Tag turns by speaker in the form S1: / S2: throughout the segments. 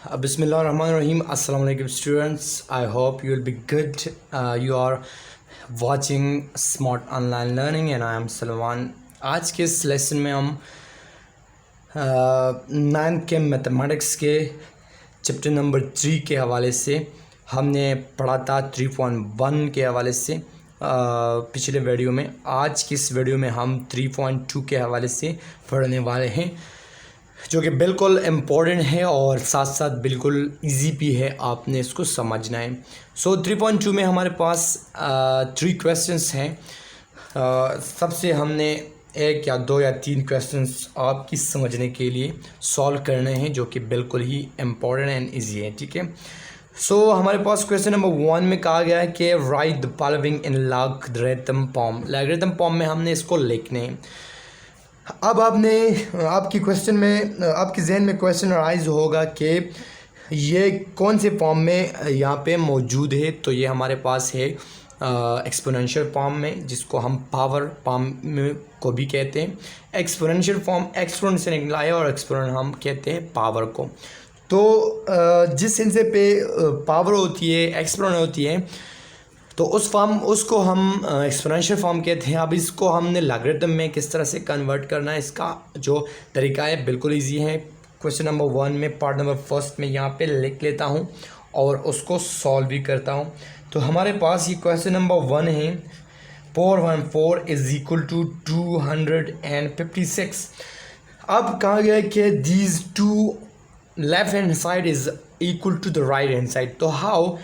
S1: Bismillahirrahmanirrahim. Assalamu alaikum students. I hope you will be good. You are watching Smart Online Learning and I am Salman. आज के इस lesson में हम 9th के mathematics के chapter number 3 के हवाले से हमने पढ़ा था 3.1 के हवाले से पिछले वीडियो में। आज की इस वीडियो में हम 3.2 के हवाले से पढ़ने वाले हैं, जो कि बिल्कुल इम्पोर्टेंट है और साथ साथ बिल्कुल इजी भी है, आपने इसको समझना है। 3.2 में हमारे पास 3 क्वेश्चंस हैं। सबसे हमने 1 या 2 या 3 क्वेश्चंस आपकी समझने के लिए सॉल्व करने हैं, जो कि बिल्कुल ही इम्पोर्टेंट एंड इजी है। ठीक है, हमारे पास क्वेश्चन नंबर 1 में कहा गया है कि right the following in logarithm form. Logarithm form में हमने इसको लिखने हैं। अब आपकी क्वेश्चन में आपके जहन में क्वेश्चन राइज होगा कि ये कौन से फॉर्म में यहाँ पे मौजूद है। तो ये हमारे पास है एक्सपोनेंशियल फॉर्म में, जिसको हम पावर फॉर्म में को भी कहते हैं। एक्सपोनेंशियल फॉर्म एक्सपोनेंट से निकला है और एक्सपोनेंट हम कहते हैं पावर को। तो जिस हिस्से पे पावर होती है, एक्सपोनेंट होती है, तो उसको हम एक्सपोनेंशियल फॉर्म कहते हैं। अब इसको हमने लॉगरिथम में किस तरह से कन्वर्ट करना है, इसका जो तरीका है बिल्कुल इजी है। क्वेश्चन नंबर 1 में पार्ट नंबर 1 में यहाँ पे लिख लेता हूँ और उसको सॉल्व भी करता हूँ। तो हमारे पास ये क्वेश्चन नंबर 1 है, 414 इज इक्वल टू 256। अब कहा गया है कि these two left hand side is equal to the right hand side. तो हाउ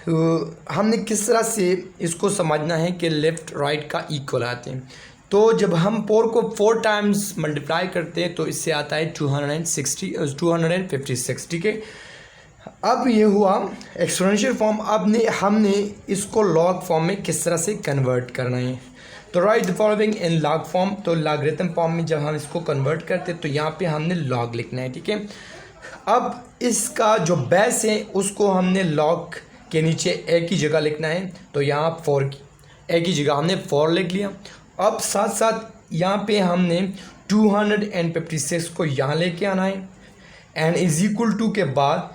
S1: हमने किस तरह से इसको समझना है कि लेफ़्ट राइट का इक्वल आते हैं। तो जब हम 4 को 4 टाइम्स मल्टीप्लाई करते हैं तो इससे आता है 256। ठीक है, अब ये हुआ एक्सपोनेंशियल फॉर्म। अब हमने इसको लॉग फॉर्म में किस तरह से कन्वर्ट करना है। तो right the following in log form. तो लॉगरिथम फॉर्म में जब हम इसको कन्वर्ट करते हैं तो यहाँ पे हमने लॉग लिखना है। ठीक है, अब इसका जो बेस है उसको हमने लॉग के नीचे एक ही जगह लिखना है। तो यहाँ 4 की एक ही जगह हमने 4 लिख लिया। अब साथ साथ यहाँ पे हमने 256 को यहाँ लेके आना है एंड इज इक्वल टू के बाद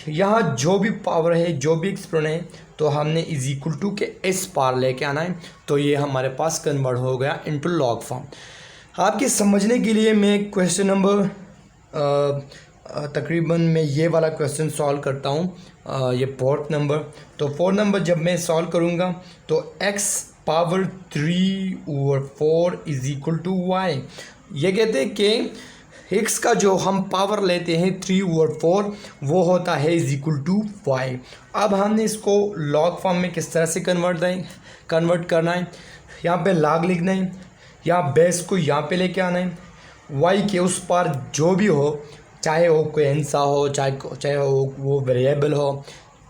S1: यहाँ जो भी पावर है, जो भी एक्सपोनेंट है, तो हमने इज इक्वल टू के इस पार लेके आना है। तो ये हमारे पास कन्वर्ट हो गया इनटू लॉग फॉर्म। आपके समझने के लिए मैं क्वेश्चन नंबर तकरीबन मैं ये वाला क्वेश्चन सॉल्व करता हूँ, ये 4th नंबर। तो 4 नंबर जब मैं सॉल्व करूँगा तो x power 3/4 is equal to y। ये कहते हैं कि x का जो हम पावर लेते हैं 3/4 वो होता है इज इक्वल टू y। अब हमने इसको लॉग फॉर्म में किस तरह से कन्वर्ट करना है। यहाँ पे लॉग लिखना है, यहाँ बेस को यहाँ पे लेके आना है, y के उस पार जो भी हो, चाहे वो कोई हिस्सा हो, चाहे वो वेरिएबल हो,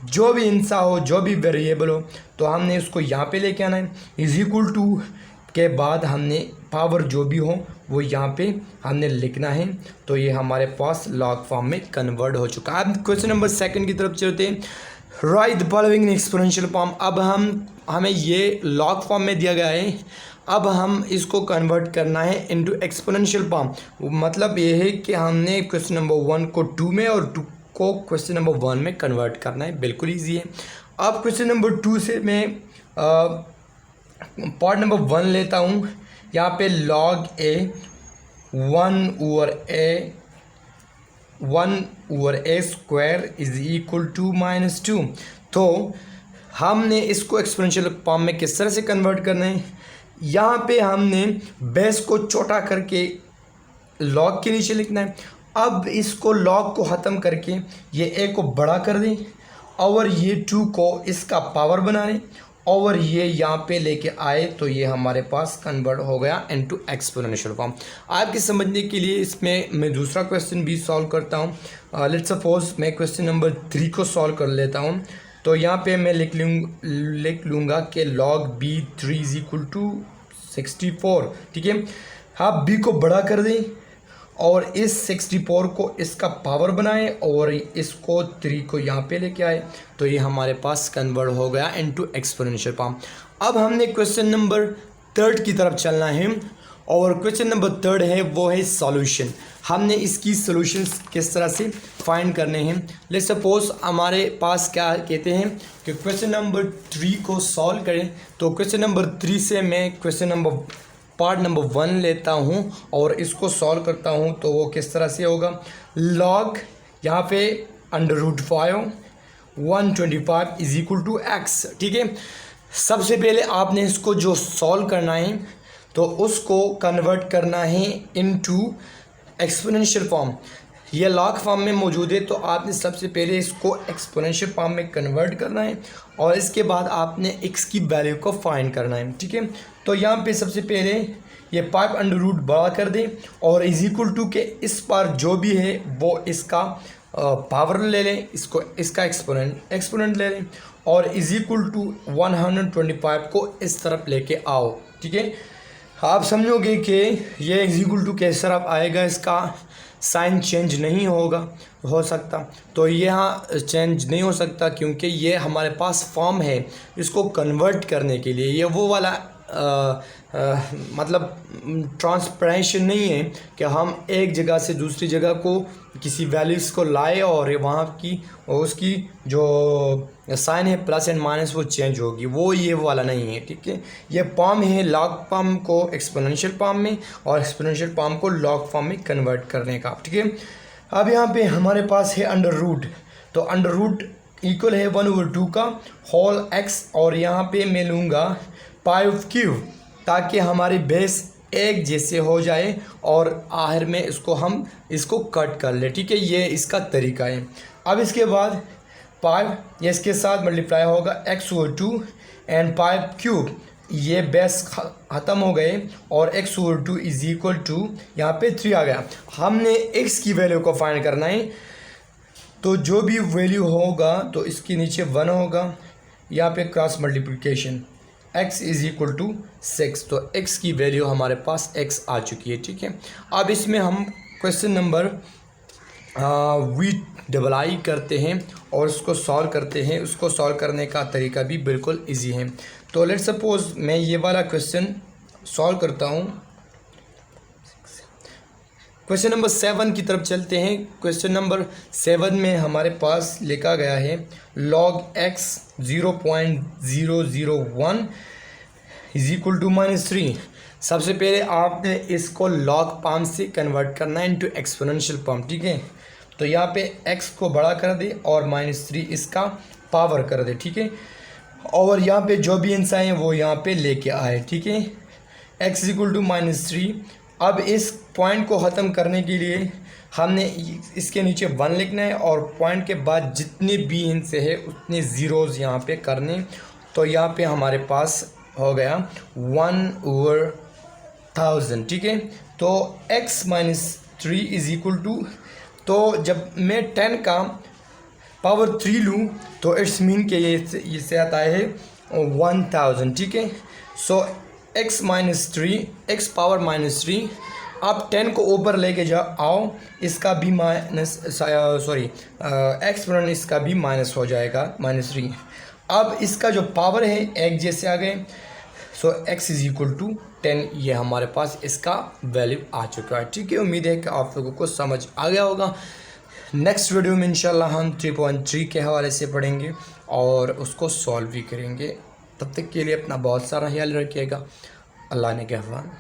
S1: जो भी हिस्सा हो, जो भी वेरिएबल हो, तो हमने उसको यहाँ पे लेके आना है। इज इक्वल टू के बाद हमने पावर जो भी हो वो यहाँ पे हमने लिखना है। तो ये हमारे पास लॉग फॉर्म में कन्वर्ट हो चुका है। अब क्वेश्चन नंबर 2 की तरफ चलते हैं। Right the following in exponential form. अब हमें ये लॉग फॉर्म में दिया गया है, अब हम इसको कन्वर्ट करना है इनटू एक्सपोनेंशियल फॉर्म। मतलब ये है कि हमने क्वेश्चन नंबर 1 को 2 में और 2 को क्वेश्चन नंबर 1 में कन्वर्ट करना है। बिल्कुल इजी है। अब क्वेश्चन नंबर 2 से मैं पार्ट नंबर 1 लेता हूँ। यहाँ पे log a 1/a square is equal to -2। तो हमने इसको एक्सपोनेंशियल फॉर्म में किस तरह से कन्वर्ट करना है। यहाँ पे हमने बेस को छोटा करके लॉग के नीचे लिखना है। अब इसको लॉग को ख़त्म करके ये ए को बड़ा कर दें और ये 2 को इसका पावर बना लें और ये यहाँ पे लेके आए, तो ये हमारे पास कन्वर्ट हो गया इनटू एक्सपोनेंशियल फॉर्म। आपके समझने के लिए इसमें मैं दूसरा क्वेश्चन भी सॉल्व करता हूँ। लेट्स सपोज मैं क्वेश्चन नंबर 3 को सॉल्व कर लेता हूँ। तो यहाँ पे मैं लिख लूँगा कि log b3 is equal to 64। ठीक है, आप b को बड़ा कर दें और इस 64 को इसका पावर बनाएं और इसको 3 को यहाँ पे लेके आए, तो ये हमारे पास कन्वर्ट हो गया इनटू एक्सपोनेंशियल फॉर्म। अब हमने क्वेश्चन नंबर 3 की तरफ चलना है और क्वेश्चन नंबर 3 है वो है सॉल्यूशन। हमने इसकी सॉल्यूशंस किस तरह से फाइंड करने हैं। लेट्स सपोज हमारे पास क्या कहते हैं कि क्वेश्चन नंबर 3 को सॉल्व करें। तो क्वेश्चन नंबर 3 से मैं क्वेश्चन नंबर पार्ट नंबर 1 लेता हूं और इसको सॉल्व करता हूं। तो वो किस तरह से होगा, लॉग यहाँ पे √5 125 इज इक्वल टू एक्स। ठीक है, सबसे पहले आपने इसको जो सॉल्व करना है तो उसको कन्वर्ट करना है इनटू एक्सपोनेंशियल फॉर्म। ये लॉग फॉर्म में मौजूद है तो आपने सबसे पहले इसको एक्सपोनेंशियल फॉर्म में कन्वर्ट करना है और इसके बाद आपने x की वैल्यू को फाइंड करना है। ठीक है, तो यहाँ पे सबसे पहले ये 5 बड़ा कर दें और इज इक्वल टू के इस पर जो भी है वो इसका पावर ले लें, इसको इसका एक्सपोनेंट ले लें और इज इक्वल टू 125 को इस तरफ लेके आओ। ठीक है, आप समझोगे कि ये इज इक्वल टू किस तरफ आएगा, इसका साइन चेंज नहीं हो सकता। तो यहाँ चेंज नहीं हो सकता क्योंकि ये हमारे पास फॉर्म है। इसको कन्वर्ट करने के लिए ये वो वाला मतलब ट्रांसपरेशन नहीं है कि हम एक जगह से दूसरी जगह को किसी वैल्यूज़ को लाए और वहाँ की उसकी जो साइन है प्लस एंड माइनस वो चेंज होगी, वो ये वाला नहीं है। ठीक है, ये फॉर्म है लॉग फॉर्म को एक्सपोनेंशियल फॉर्म में और एक्सपोनेंशियल फॉर्म को लॉग फॉर्म में कन्वर्ट करने का। ठीक है, अब यहाँ पे हमारे पास है √, तो √ इक्वल है 1/2 का होल x और यहाँ पे मैं लूँगा π³ ताकि हमारी बेस एक जैसे हो जाए और आखिर में इसको कट कर ले। ठीक है, ये इसका तरीका है। अब इसके बाद ये इसके साथ मल्टीप्लाई होगा x/2 एंड π³ ये बेस ख़त्म हो गए और x/2 इज इक्वल टू यहाँ पे 3 आ गया। हमने x की वैल्यू को फाइंड करना है तो जो भी वैल्यू होगा तो इसके नीचे 1 होगा, यहाँ पे cross multiplication x is equal to 6, तो x की वैल्यू हमारे पास x आ चुकी है। ठीक है, अब इसमें हम क्वेश्चन नंबर v करते हैं और उसको सॉल्व करते हैं। उसको सॉल्व करने का तरीका भी बिल्कुल इजी है। तो लेट्स सपोज मैं ये वाला क्वेश्चन सॉल्व करता हूँ। क्वेश्चन नंबर 7 की तरफ चलते हैं। क्वेश्चन नंबर 7 में हमारे पास लिखा गया है log x 0.001 is equal to -3। सबसे पहले आपने इसको लॉग फॉर्म से कन्वर्ट करना है इनटू एक्सपोनेंशियल फॉर्म। ठीक है, तो यहाँ पे x को बड़ा कर दे और -3 इसका पावर कर दे। ठीक है, और यहाँ पे जो भी आंसर है वो यहाँ पे लेके आए। ठीक है, x इक्वल टू -3। अब इस पॉइंट को ख़त्म करने के लिए हमने इसके नीचे 1 लिखना है और पॉइंट के बाद जितने भी हिस्से है उतने ज़ीरोज़ यहाँ पे करने। तो यहाँ पे हमारे पास हो गया 1/1000। ठीक है, तो x - 3 इज इक्वल टू, तो जब मैं 10 का पावर 3 लूँ तो इट्स मीन के ये से आता है 1000। ठीक है, सो x - 3 x पावर -3। आप 10 को ऊपर लेके आओ, इसका भी एक्सपोनेंट इसका भी माइनस हो जाएगा -3। अब इसका जो पावर है एक जैसे आ गए, सो x इज इक्वल टू 10। ये हमारे पास इसका वैल्यू आ चुका है। ठीक है, उम्मीद है कि आप लोगों को समझ आ गया होगा। नेक्स्ट वीडियो में इंशाल्लाह हम 3.3 के हवाले से पढ़ेंगे और उसको सॉल्व भी करेंगे। तब तक के लिए अपना बहुत सारा ख्याल रखिएगा। अल्लाह ने कहवान।